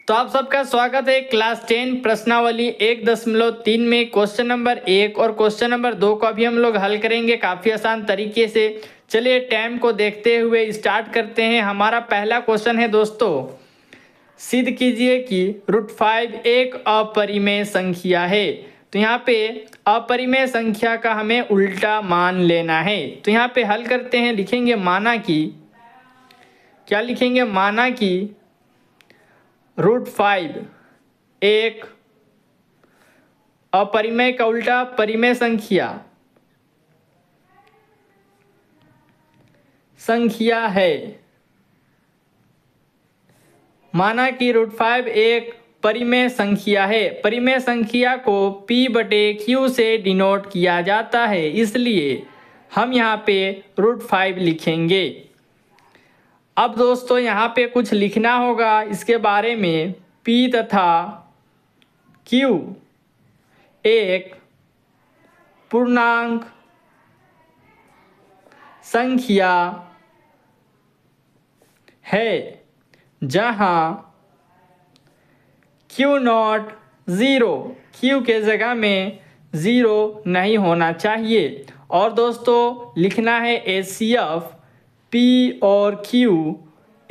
तो आप सबका स्वागत है क्लास 10 प्रश्नावली 1.3 में क्वेश्चन नंबर 1 और क्वेश्चन नंबर 2 को अभी हम लोग हल करेंगे काफ़ी आसान तरीके से। चलिए टाइम को देखते हुए स्टार्ट करते हैं। हमारा पहला क्वेश्चन है दोस्तों, सिद्ध कीजिए कि √5 एक अपरिमेय संख्या है। तो यहाँ पे अपरिमेय संख्या का हमें उल्टा मान लेना है। तो यहाँ पे हल करते हैं, लिखेंगे माना कि, क्या लिखेंगे, माना कि √5 एक अपरिमेय का उल्टा परिमेय संख्या है। माना कि √5 एक परिमेय संख्या है। परिमेय संख्या को P/Q से डिनोट किया जाता है, इसलिए हम यहाँ पे √5 लिखेंगे। अब दोस्तों यहाँ पे कुछ लिखना होगा इसके बारे में। P तथा Q एक पूर्णांक संख्या है जहाँ Q0 0, Q के जगह में 0 नहीं होना चाहिए। और दोस्तों लिखना है HCF P और Q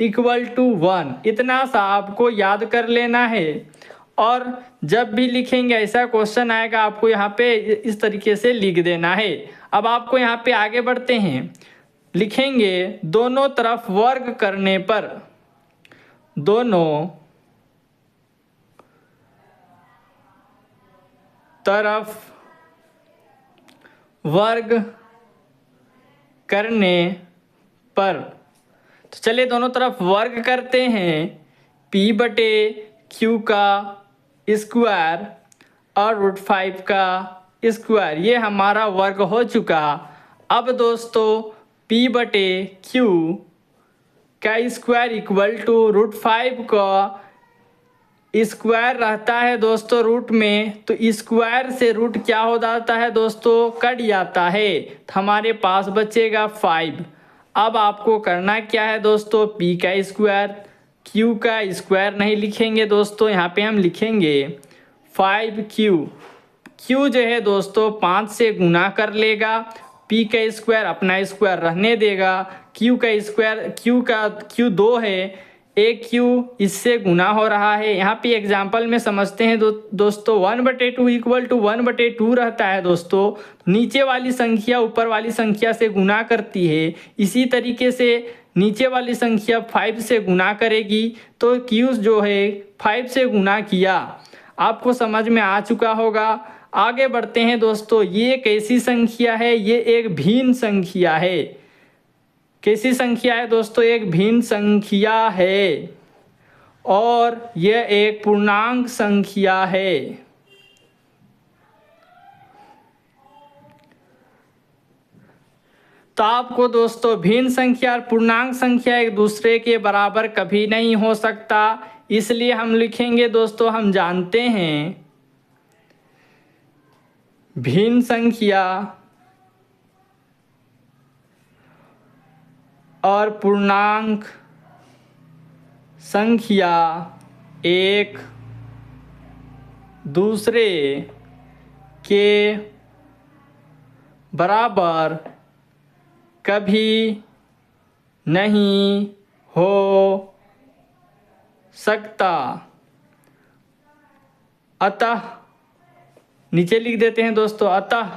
= 1। इतना सा आपको याद कर लेना है। और जब भी लिखेंगे ऐसा क्वेश्चन आएगा, आपको यहाँ पे इस तरीके से लिख देना है। अब आपको यहाँ पे आगे बढ़ते हैं, लिखेंगे दोनों तरफ वर्ग करने पर, दोनों तरफ वर्ग करने पर। तो चलिए दोनों तरफ वर्ग करते हैं। P/Q का स्क्वायर और √5 का स्क्वायर, ये हमारा वर्ग हो चुका। अब दोस्तों P/Q का स्क्वायर = √5 का स्क्वायर रहता है दोस्तों रूट में, तो स्क्वायर से रूट क्या हो जाता है दोस्तों, कट जाता है। तो हमारे पास बचेगा 5। अब आपको करना क्या है दोस्तों, P का स्क्वायर, Q का स्क्वायर नहीं लिखेंगे दोस्तों, यहाँ पे हम लिखेंगे 5Q। Q जो है दोस्तों 5 से गुना कर लेगा, P का स्क्वायर अपना स्क्वायर रहने देगा। Q का स्क्वायर, Q 2 है, एक Q इससे गुना हो रहा है। यहाँ पे एग्जाम्पल में समझते हैं दोस्तों 1/2 = 1/2 रहता है दोस्तों। नीचे वाली संख्या ऊपर वाली संख्या से गुना करती है, इसी तरीके से नीचे वाली संख्या 5 से गुना करेगी, तो Q जो है 5 से गुना किया। आपको समझ में आ चुका होगा। आगे बढ़ते हैं दोस्तों, ये कैसी संख्या है, ये एक भिन्न संख्या है। कैसी संख्या है दोस्तों, एक भिन्न संख्या है और यह एक पूर्णांक संख्या है। तो आपको दोस्तों भिन्न संख्या और पूर्णांक संख्या एक दूसरे के बराबर कभी नहीं हो सकता, इसलिए हम लिखेंगे दोस्तों, हम जानते हैं भिन्न संख्या और पूर्णांक संख्या एक दूसरे के बराबर कभी नहीं हो सकता। अतः नीचे लिख देते हैं दोस्तों, अतः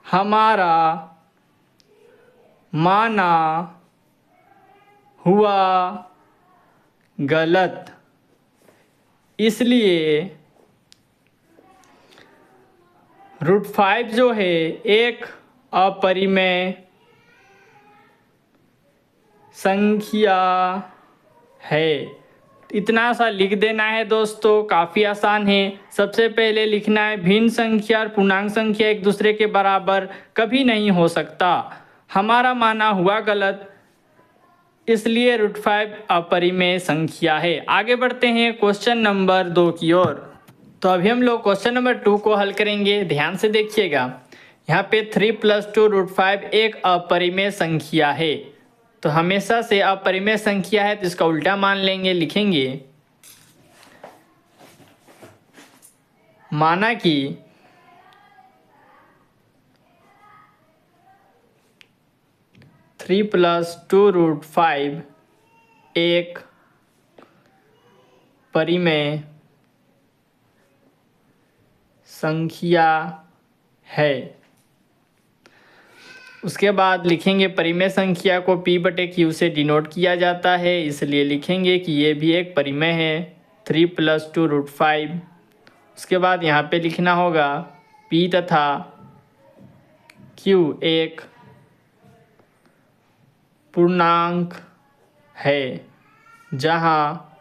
हमारा माना हुआ गलत। इसलिए √5 जो है एक अपरिमेय संख्या है। इतना सा लिख देना है दोस्तों, काफ़ी आसान है। सबसे पहले लिखना है भिन्न संख्या और पूर्णांक संख्या एक दूसरे के बराबर कभी नहीं हो सकता। हमारा माना हुआ गलत, इसलिए √5 अपरिमेय संख्या है। आगे बढ़ते हैं क्वेश्चन नंबर 2 की ओर। तो अभी हम लोग क्वेश्चन नंबर 2 को हल करेंगे। ध्यान से देखिएगा, यहाँ पे 3 + 2 √5 एक अपरिमेय संख्या है। तो हमेशा से अपरिमेय संख्या है तो इसका उल्टा मान लेंगे, लिखेंगे माना कि थ्री प्लस 2√5 एक परिमेय संख्या है। उसके बाद लिखेंगे परिमेय संख्या को p/q से डिनोट किया जाता है, इसलिए लिखेंगे कि ये भी एक परिमेय है 3 + 2√5। उसके बाद यहाँ पे लिखना होगा p तथा q एक पूर्णांक है जहाँ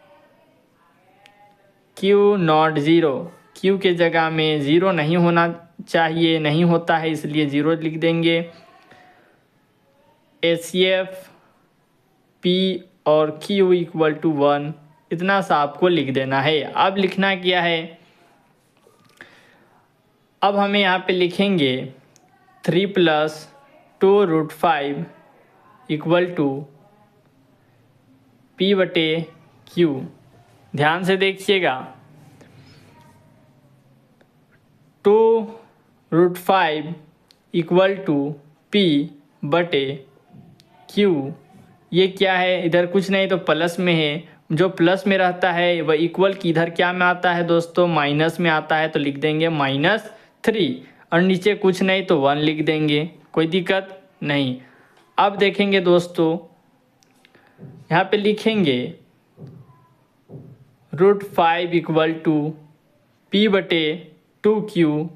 q नॉट ज़ीरो, q के जगह में ज़ीरो नहीं होना चाहिए, नहीं होता है इसलिए ज़ीरो लिख देंगे। HCF P और Q = 1, इतना सा आपको लिख देना है। अब लिखना क्या है, अब हमें यहाँ पे लिखेंगे 3 + 2√5 = p/q। ध्यान से देखिएगा, 2√5 = p/q। ये क्या है, इधर कुछ नहीं तो प्लस में है, जो प्लस में रहता है वह इक्वल की इधर क्या में आता है दोस्तों, माइनस में आता है, तो लिख देंगे -3 और नीचे कुछ नहीं तो 1 लिख देंगे, कोई दिक्कत नहीं। अब देखेंगे दोस्तों, यहाँ पे लिखेंगे √5 = p/2q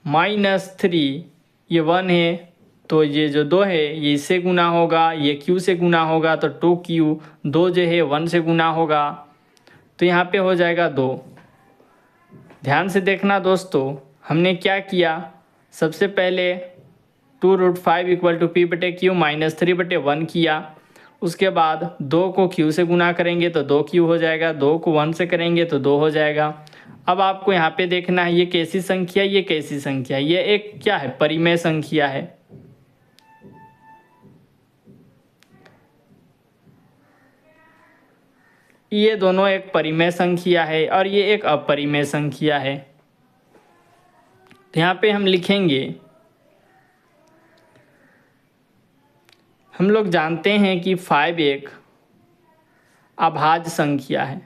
-3, ये 1 है तो ये जो 2 है ये इससे गुना होगा, ये q से गुना होगा तो 2q, 2 जो है 1 से गुना होगा तो यहाँ पे हो जाएगा 2। ध्यान से देखना दोस्तों, हमने क्या किया, सबसे पहले 2√5 = p/q -3/1 किया। उसके बाद 2 को q से गुना करेंगे तो 2q हो जाएगा, 2 को 1 से करेंगे तो 2 हो जाएगा। अब आपको यहाँ पे देखना है ये कैसी संख्या, ये कैसी संख्या, ये एक क्या है, परिमेय संख्या है। ये दोनों एक परिमेय संख्या है और ये एक अपरिमेय संख्या है। तो यहाँ पे हम लिखेंगे, हम लोग जानते हैं कि 5 एक अभाज्य संख्या है।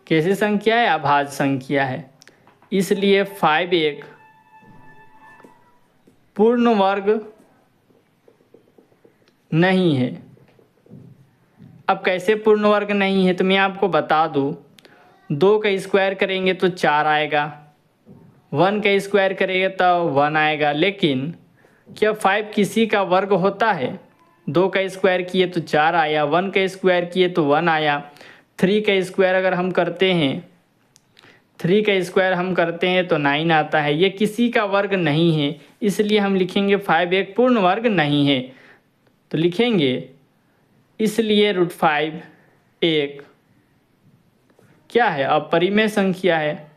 कैसी संख्या है, अभाज्य संख्या है, इसलिए 5 एक पूर्ण वर्ग नहीं है। अब कैसे पूर्ण वर्ग नहीं है तो मैं आपको बता दूं, 2 का स्क्वायर करेंगे तो 4 आएगा, 1 का स्क्वायर करेंगे तो 1 आएगा, लेकिन क्या 5 किसी का वर्ग होता है? 2 का स्क्वायर किए तो 4 आया, 1 का स्क्वायर किए तो 1 आया, 3 का स्क्वायर अगर हम करते हैं, 3 का स्क्वायर हम करते हैं तो 9 आता है। ये किसी का वर्ग नहीं है, इसलिए हम लिखेंगे 5 एक पूर्ण वर्ग नहीं है। तो लिखेंगे इसलिए √5 एक क्या है, अपरिमेय संख्या है।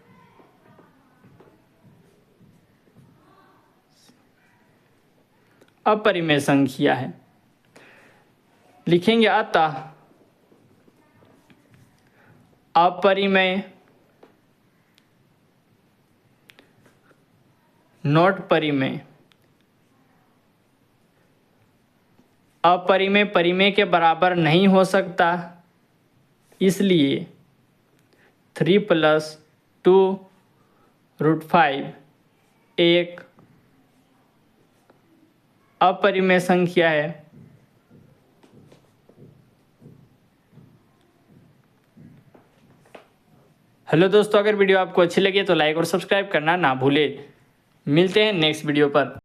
अपरिमेय संख्या है, लिखेंगे अतः अपरिमेय नॉट परिमेय। अपरिमेय परिमेय के बराबर नहीं हो सकता, इसलिए 3 + 2√5 एक अपरिमेय संख्या है। हेलो दोस्तों, अगर वीडियो आपको अच्छी लगी तो लाइक और सब्सक्राइब करना ना भूले। मिलते हैं नेक्स्ट वीडियो पर।